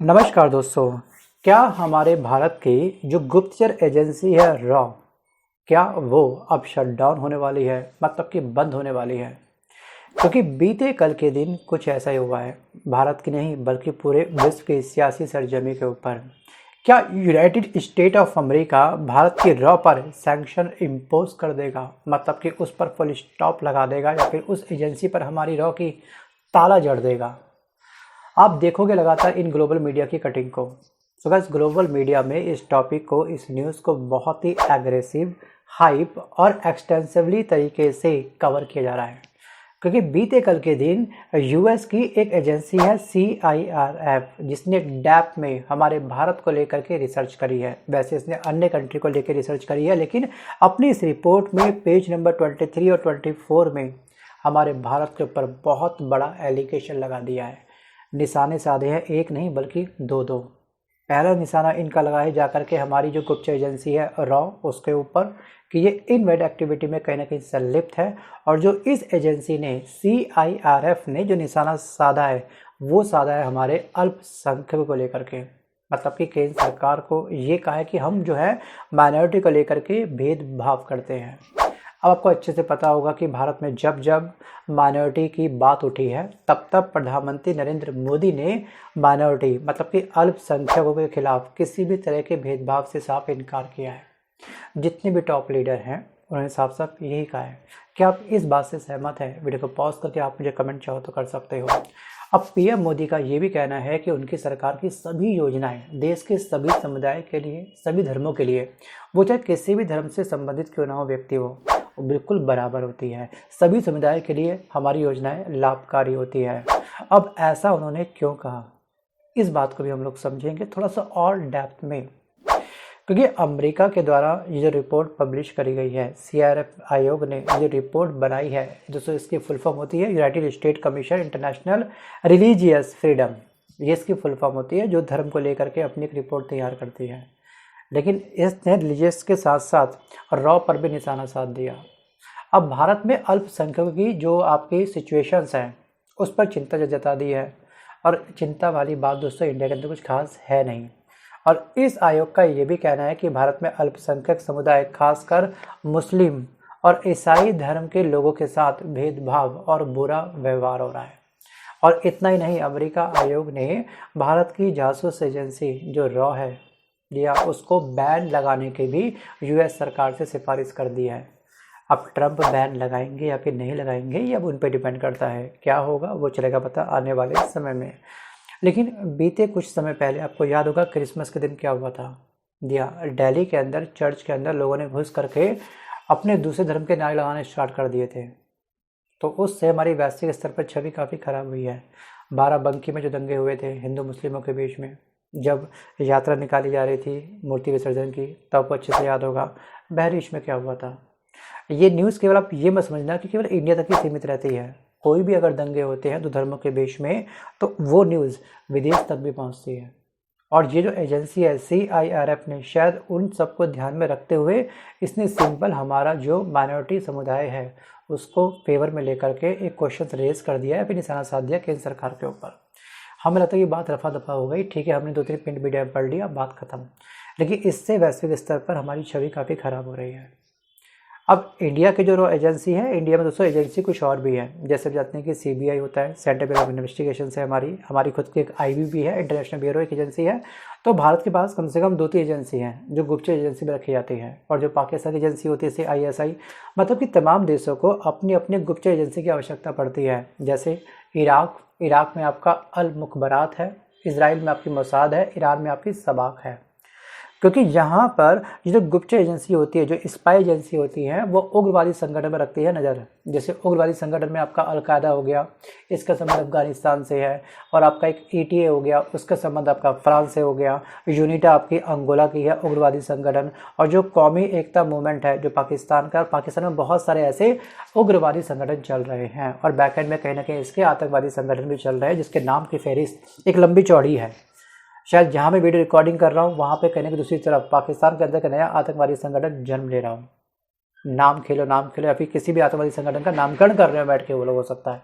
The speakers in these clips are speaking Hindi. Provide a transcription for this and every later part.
नमस्कार दोस्तों। क्या हमारे भारत की जो गुप्तचर एजेंसी है रॉ, क्या वो अब शट डाउन होने वाली है, मतलब कि बंद होने वाली है? क्योंकि बीते कल के दिन कुछ ऐसा ही हुआ है, भारत की नहीं बल्कि पूरे विश्व की सियासी सरजमी के ऊपर। क्या United state of America Bharat की रॉ पर सैंक्शन इम्पोज कर देगा, मतलब कि उस पर फुल स्टॉप लगा देगा, या फिर उस एजेंसी पर हमारी रॉ की ताला जड़ देगा? आप देखोगे लगातार इन ग्लोबल मीडिया की कटिंग को। सो गाइस, ग्लोबल मीडिया में इस टॉपिक को, इस न्यूज़ को बहुत ही एग्रेसिव, हाइप और एक्सटेंसिवली तरीके से कवर किया जा रहा है। क्योंकि बीते कल के दिन यूएस की एक एजेंसी है CIRF, जिसने डैप में हमारे भारत को लेकर के रिसर्च करी है। वैसे इसने अन्य कंट्री को लेकर रिसर्च करी है, लेकिन अपनी इस रिपोर्ट में पेज नंबर 23 और 24 में हमारे भारत के ऊपर बहुत बड़ा एलिगेशन लगा दिया है। निशाने साधे हैं, एक नहीं बल्कि दो दो। पहला निशाना इनका लगा है जाकर के हमारी जो गुप्तचर एजेंसी है रॉ, उसके ऊपर, कि ये इनवैड एक्टिविटी में कहीं ना कहीं संलिप्त है। और जो इस एजेंसी ने, CIRF ने जो निशाना साधा है, वो साधा है हमारे अल्पसंख्यकों को लेकर के। मतलब कि केंद्र सरकार को ये कहा है कि हम जो है माइनॉरिटी को लेकर के भेदभाव करते हैं। अब आपको अच्छे से पता होगा कि भारत में जब जब माइनॉरिटी की बात उठी है, तब तब प्रधानमंत्री नरेंद्र मोदी ने माइनॉरिटी, मतलब कि अल्पसंख्यकों के खिलाफ किसी भी तरह के भेदभाव से साफ इनकार किया है। जितने भी टॉप लीडर हैं उन्होंने साफ साफ यही कहा है। क्या आप इस बात से सहमत हैं? वीडियो को पॉज करके आप मुझे कमेंट चाहो तो कर सकते हो। अब PM मोदी का ये भी कहना है कि उनकी सरकार की सभी योजनाएं देश के सभी समुदाय के लिए, सभी धर्मों के लिए, वो चाहे किसी भी धर्म से संबंधित क्यों ना हो व्यक्ति हो, वो बिल्कुल बराबर होती है। सभी समुदाय के लिए हमारी योजनाएं लाभकारी होती है। अब ऐसा उन्होंने क्यों कहा, इस बात को भी हम लोग समझेंगे थोड़ा सा और डेप्थ में। क्योंकि अमेरिका के द्वारा ये जो रिपोर्ट पब्लिश करी गई है, CIRF आयोग ने ये रिपोर्ट बनाई है, दोस्तों इसकी फुल फॉर्म होती है United state commission international religious freedom. ये इसकी फुल फॉर्म होती है, जो धर्म को लेकर के अपनी एक रिपोर्ट तैयार करती है। लेकिन इसने रिलीजियस के साथ साथ रॉ पर भी निशाना साध दिया। अब भारत में अल्पसंख्यकों की जो आपकी सिचुएशंस हैं, उस पर चिंता जता दी है। और चिंता वाली बात दोस्तों इंडिया के अंदर कुछ खास है नहीं। और इस आयोग का ये भी कहना है कि भारत में अल्पसंख्यक समुदाय, खासकर मुस्लिम और ईसाई धर्म के लोगों के साथ भेदभाव और बुरा व्यवहार हो रहा है। और इतना ही नहीं, अमेरिका आयोग ने भारत की जासूस एजेंसी जो रॉ है या उसको बैन लगाने की भी US सरकार से सिफारिश कर दी है। अब ट्रंप बैन लगाएंगे या फिर नहीं लगाएंगे, ये अब उन पर डिपेंड करता है। क्या होगा वो चलेगा पता आने वाले समय में। लेकिन बीते कुछ समय पहले आपको याद होगा क्रिसमस के दिन क्या हुआ था। दिल्ली के अंदर चर्च के अंदर लोगों ने घुस करके अपने दूसरे धर्म के नारे लगाने स्टार्ट कर दिए थे। तो उससे हमारी वैश्विक स्तर पर छवि काफ़ी खराब हुई है। बाराबंकी में जो दंगे हुए थे हिंदू मुस्लिमों के बीच में, जब यात्रा निकाली जा रही थी मूर्ति विसर्जन की, तब आपको अच्छे से याद होगा बहरीश में क्या हुआ था। ये न्यूज़ केवल आप ये मत समझना कि केवल इंडिया तक ही सीमित रहती है। कोई भी अगर दंगे होते हैं दो धर्मों के बीच में, तो वो न्यूज़ विदेश तक भी पहुंचती है। और ये जो एजेंसी है CIRF ने, शायद उन सबको ध्यान में रखते हुए इसने सिंपल हमारा जो माइनॉरिटी समुदाय है उसको फेवर में लेकर के एक क्वेश्चन रेज कर दिया है, फिर निशाना साध दिया केंद्र सरकार के ऊपर। हमें लगता है कि बात रफा दफा हो गई, ठीक है, हमने 2-3 प्रिंट मीडिया पढ़ लिया, बात खत्म। लेकिन इससे वैश्विक स्तर पर हमारी छवि काफ़ी ख़राब हो रही है। अब इंडिया की जो एजेंसी है, इंडिया में दोस्तों एजेंसी कुछ और भी है। जैसे आप जानते हैं कि CBI होता है, सेंट्रल ब्यूरो ऑफ इन्वेस्टिगेशन है, हमारी खुद की एक IB है, इंटरनेशनल ब्यूरो एक एजेंसी है। तो भारत के पास कम से कम 2-3 एजेंसी हैं जो गुप्तचर एजेंसी में रखी जाती है। और जो पाकिस्तान की एजेंसी होती है, जैसे ISI, मतलब कि तमाम देशों को अपनी अपनी गुप्तचर एजेंसी की आवश्यकता पड़ती है। जैसे इराक में आपका अल मुखबरात है, इजराइल में आपकी मोसाद है, ईरान में आपकी सबाक है। क्योंकि यहाँ पर ये जो गुप्तचर एजेंसी होती है, जो स्पाई एजेंसी होती है, वो उग्रवादी संगठन में रखती है नज़र। जैसे उग्रवादी संगठन में आपका अलकायदा हो गया, इसका संबंध अफगानिस्तान से है। और आपका एक ETA हो गया, उसका संबंध आपका फ्रांस से हो गया। यूनिटा आपकी अंगोला की है, उग्रवादी संगठन। और जो कौमी एकता मूवमेंट है जो पाकिस्तान का, पाकिस्तान में बहुत सारे ऐसे उग्रवादी संगठन चल रहे हैं। और बैकएंड में कहीं ना कहीं इसके आतंकवादी संगठन भी चल रहे हैं, जिसके नाम की फहरिस्त एक लंबी चौड़ी है। शायद जहाँ मैं वीडियो रिकॉर्डिंग कर रहा हूँ वहाँ पे कहने की दूसरी तरफ पाकिस्तान के अंदर का नया आतंकवादी संगठन जन्म ले रहा हूँ। नाम खेलो या फिर किसी भी आतंकवादी संगठन का नामकरण कर रहे हो बैठ के, वो लोग हो सकता है।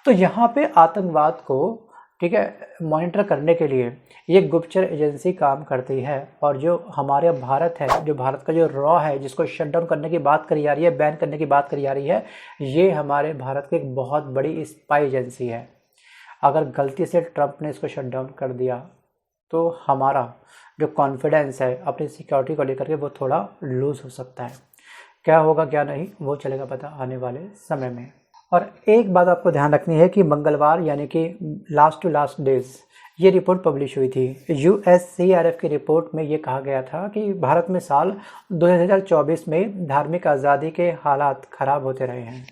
तो यहाँ पे आतंकवाद को ठीक है, मॉनिटर करने के लिए ये गुप्तचर एजेंसी काम करती है। और जो हमारे भारत है, जो भारत का जो रॉ है, जिसको शट डाउन करने की बात करी जा रही है, बैन करने की बात करी जा रही है, ये हमारे भारत की एक बहुत बड़ी स्पाई एजेंसी है। अगर गलती से ट्रंप ने इसको शट डाउन कर दिया तो हमारा जो कॉन्फिडेंस है अपनी सिक्योरिटी को लेकर के वो थोड़ा लूज़ हो सकता है। क्या होगा क्या नहीं वो चलेगा पता आने वाले समय में। और एक बात आपको ध्यान रखनी है कि मंगलवार यानी कि लास्ट टू लास्ट डेज ये रिपोर्ट पब्लिश हुई थी। USCRF की रिपोर्ट में ये कहा गया था कि भारत में साल 2024 में धार्मिक आज़ादी के हालात ख़राब होते रहे हैं।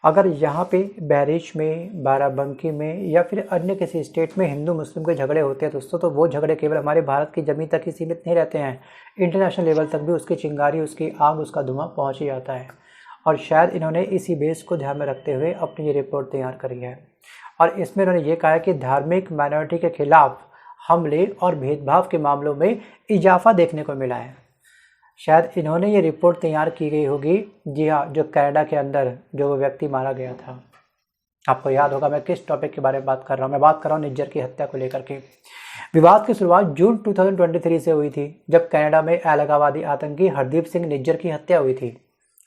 अगर यहाँ पे बहरीच में, बाराबंकी में या फिर अन्य किसी स्टेट में हिंदू मुस्लिम के झगड़े होते हैं दोस्तों, तो वो झगड़े केवल हमारे भारत की ज़मीन तक ही सीमित नहीं रहते हैं, इंटरनेशनल लेवल तक भी उसकी चिंगारी, उसकी आग, उसका धुआं पहुँच ही जाता है। और शायद इन्होंने इसी बेस को ध्यान में रखते हुए अपनी ये रिपोर्ट तैयार करी है। और इसमें इन्होंने ये कहा है कि धार्मिक माइनॉरिटी के खिलाफ हमले और भेदभाव के मामलों में इजाफा देखने को मिला है। शायद इन्होंने ये रिपोर्ट तैयार की गई होगी, जी हाँ, जो कनाडा के अंदर जो व्यक्ति मारा गया था। आपको याद होगा मैं किस टॉपिक के बारे में बात कर रहा हूँ। मैं बात कर रहा हूँ निज्जर की हत्या को लेकर के। विवाद की शुरुआत जून 2023 से हुई थी, जब कनाडा में अलगाववादी आतंकी हरदीप सिंह निज्जर की हत्या हुई थी,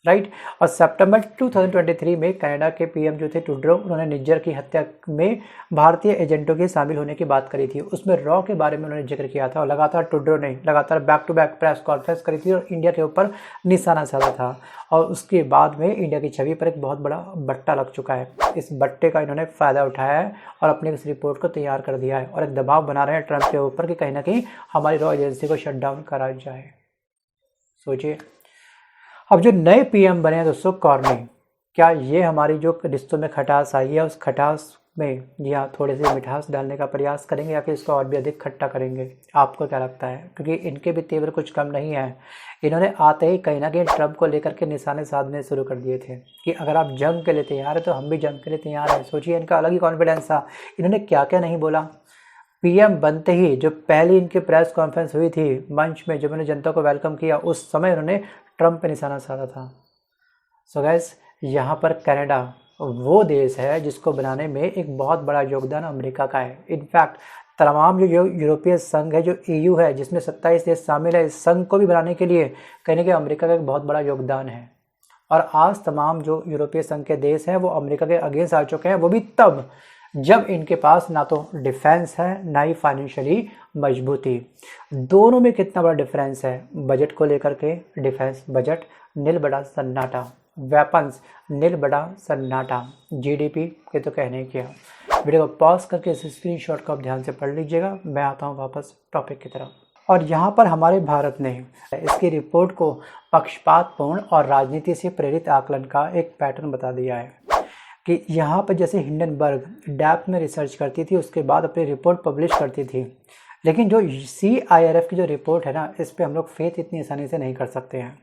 राइट। और सितंबर 2023 में कनाडा के PM जो थे ट्रूडो, उन्होंने निज्जर की हत्या में भारतीय एजेंटों के शामिल होने की बात करी थी। उसमें रॉ के बारे में उन्होंने जिक्र किया था और लगातार ट्रूडो ने लगातार back to back press conference करी थी और इंडिया के ऊपर निशाना साधा था। और उसके बाद में इंडिया की छवि पर एक बहुत बड़ा बट्टा लग चुका है। इस बट्टे का इन्होंने फ़ायदा उठाया है और अपनी इस रिपोर्ट को तैयार कर दिया है और एक दबाव बना रहे हैं ट्रंप के ऊपर कि कहीं ना कहीं हमारी रॉ एजेंसी को शट डाउन करा जाए। सोचिए, अब जो नए PM बने हैं दोस्तों कॉर्नी, क्या ये हमारी जो रिश्तों में खटास आई है उस खटास में जी हाँ थोड़ी सी मिठास डालने का प्रयास करेंगे या फिर इसको और भी अधिक खट्टा करेंगे? आपको क्या लगता है? क्योंकि इनके भी तेवर कुछ कम नहीं है। इन्होंने आते ही कहीं ना कहीं ट्रंप को लेकर के निशाने साधने शुरू कर दिए थे कि अगर आप जंग के लिए तैयार है तो हम भी जंग के लिए तैयार हैं। सोचिए, इनका अलग ही कॉन्फिडेंस था। इन्होंने क्या क्या नहीं बोला। PM बनते ही जो पहली इनकी प्रेस कॉन्फ्रेंस हुई थी मंच में, जब उन्होंने जनता को वेलकम किया, उस समय उन्होंने ट्रंप पे निशाना साधा था। सो गाइस, यहाँ पर कनाडा वो देश है जिसको बनाने में एक बहुत बड़ा योगदान अमेरिका का है। इनफैक्ट तमाम जो यूरोपीय संघ है, जो EU है, जिसमें 27 देश शामिल है, इस संघ को भी बनाने के लिए कहीं ना कहीं अमेरिका का एक बहुत बड़ा योगदान है। और आज तमाम जो यूरोपीय संघ के देश हैं वो अमेरिका के अगेंस्ट आ चुके हैं, वो भी तब जब इनके पास ना तो डिफेंस है ना ही फाइनेंशियली मजबूती। दोनों में कितना बड़ा डिफरेंस है। बजट को लेकर के डिफेंस बजट नील बड़ा सन्नाटा, वेपन्स नील बड़ा सन्नाटा, GDP के तो कहने क्या। वीडियो को पॉज करके इस स्क्रीनशॉट को आप ध्यान से पढ़ लीजिएगा। मैं आता हूँ वापस टॉपिक की तरफ। और यहाँ पर हमारे भारत ने इसकी रिपोर्ट को पक्षपातपूर्ण और राजनीति से प्रेरित आकलन का एक पैटर्न बता दिया है कि यहाँ पर जैसे हिंडनबर्ग डेप्थ में रिसर्च करती थी, उसके बाद अपनी रिपोर्ट पब्लिश करती थी, लेकिन जो CIRF की जो रिपोर्ट है ना, इस पर हम लोग फेथ इतनी आसानी से नहीं कर सकते हैं।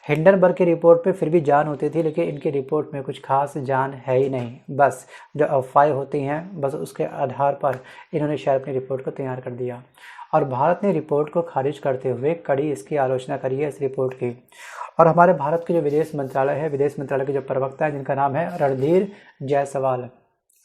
हिंडनबर्ग की रिपोर्ट पे फिर भी जान होती थी, लेकिन इनकी रिपोर्ट में कुछ खास जान है ही नहीं। बस जो अफवाहें होती हैं, बस उसके आधार पर इन्होंने शायद अपनी रिपोर्ट को तैयार कर दिया। और भारत ने रिपोर्ट को खारिज करते हुए कड़ी इसकी आलोचना करी है इस रिपोर्ट की। और हमारे भारत के जो विदेश मंत्रालय है, विदेश मंत्रालय के जो प्रवक्ता है जिनका नाम है रणधीर जायसवाल,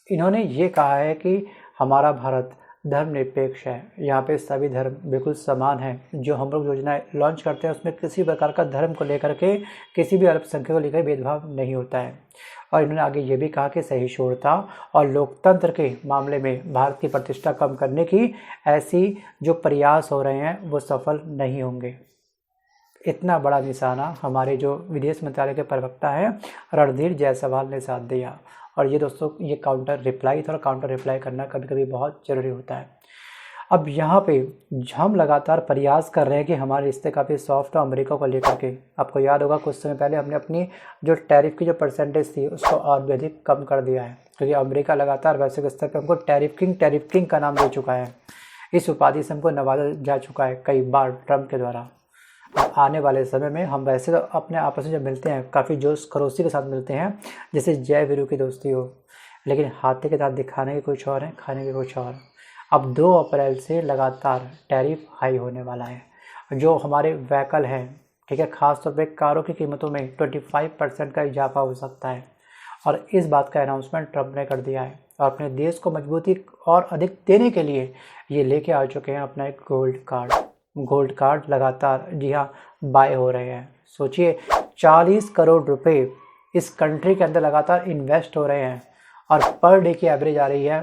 इन्होंने ये कहा है कि हमारा भारत धर्मनिरपेक्ष है, यहाँ पे सभी धर्म बिल्कुल समान हैं। जो हम लोग योजना लॉन्च करते हैं उसमें किसी प्रकार का धर्म को लेकर के, किसी भी अल्पसंख्यक को लेकर भेदभाव नहीं होता है। और इन्होंने आगे ये भी कहा कि सहिष्णुता और लोकतंत्र के मामले में भारत की प्रतिष्ठा कम करने की ऐसी जो प्रयास हो रहे हैं वो सफल नहीं होंगे। इतना बड़ा निशाना हमारे जो विदेश मंत्रालय के प्रवक्ता हैं रणधीर जायसवाल ने साथ दिया। और ये दोस्तों ये काउंटर रिप्लाई था, और काउंटर रिप्लाई करना कभी कभी बहुत ज़रूरी होता है। अब यहाँ पे हम लगातार प्रयास कर रहे हैं कि हमारे रिश्ते काफ़ी सॉफ्ट हो अमेरिका को लेकर के। आपको याद होगा कुछ समय पहले हमने अपनी जो टैरिफ की जो परसेंटेज थी उसको और भी अधिक कम कर दिया है, क्योंकि अमेरिका लगातार वैश्विक स्तर पर हमको टैरिफ किंग का नाम दे चुका है। इस उपाधि से हमको नवाजा जा चुका है कई बार ट्रंप के द्वारा। आने वाले समय में हम वैसे तो अपने आपस में जब मिलते हैं काफ़ी जोश खरोशी के साथ मिलते हैं, जैसे जय वीरू की दोस्ती हो, लेकिन हाथी के दांत दिखाने के कुछ और हैं, खाने के कुछ और। अब 2 अप्रैल से लगातार टैरिफ हाई होने वाला है। जो हमारे व्हीकल हैं, ठीक है, ख़ासतौर पे कारों की कीमतों में 25% का इजाफा हो सकता है। और इस बात का अनाउंसमेंट ट्रंप ने कर दिया है। और अपने देश को मजबूती और अधिक देने के लिए ये लेके आ चुके हैं अपना एक गोल्ड कार्ड लगातार, जी हाँ, बाय हो रहे हैं। सोचिए 40 करोड़ रुपए इस कंट्री के अंदर लगातार इन्वेस्ट हो रहे हैं और पर डे की एवरेज आ रही है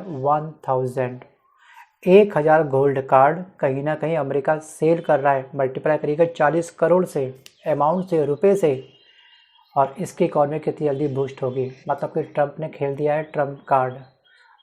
1000 गोल्ड कार्ड कहीं ना कहीं अमेरिका सेल कर रहा है, मल्टीप्लाई करिएगा 40 करोड़ से, अमाउंट से, रुपए से, और इसकी इकॉनमी कितनी जल्दी बूस्ट होगी। मतलब कि ट्रंप ने खेल दिया है ट्रंप कार्ड,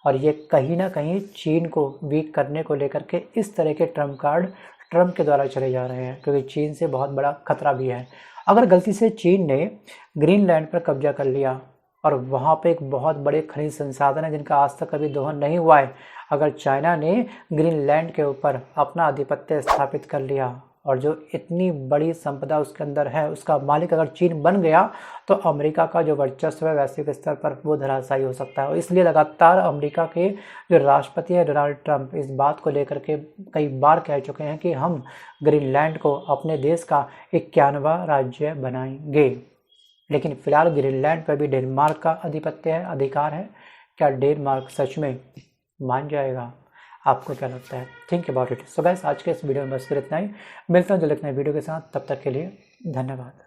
और ये कहीं ना कहीं चीन को वीक करने को लेकर के इस तरह के ट्रंप कार्ड ट्रंप के द्वारा चले जा रहे हैं, क्योंकि चीन से बहुत बड़ा खतरा भी है। अगर गलती से चीन ने ग्रीनलैंड पर कब्जा कर लिया और वहाँ पे एक बहुत बड़े खनिज संसाधन है जिनका आज तक कभी दोहन नहीं हुआ है, अगर चाइना ने ग्रीनलैंड के ऊपर अपना आधिपत्य स्थापित कर लिया और जो इतनी बड़ी संपदा उसके अंदर है उसका मालिक अगर चीन बन गया, तो अमेरिका का जो वर्चस्व है वैश्विक स्तर पर वो धराशायी हो सकता है। और इसलिए लगातार अमेरिका के जो राष्ट्रपति है डोनाल्ड ट्रंप इस बात को लेकर के कई बार कह चुके हैं कि हम ग्रीनलैंड को अपने देश का 91वां राज्य बनाएंगे। लेकिन फिलहाल ग्रीनलैंड पर भी डेनमार्क का आधिपत्य है, अधिकार है। क्या डेनमार्क सच में मान जाएगा? आपको क्या लगता है? Think about it. So guys, आज के इस वीडियो में बस फिर इतना ही। मिलता हूँ जल्द एक नए वीडियो के साथ, तब तक के लिए धन्यवाद।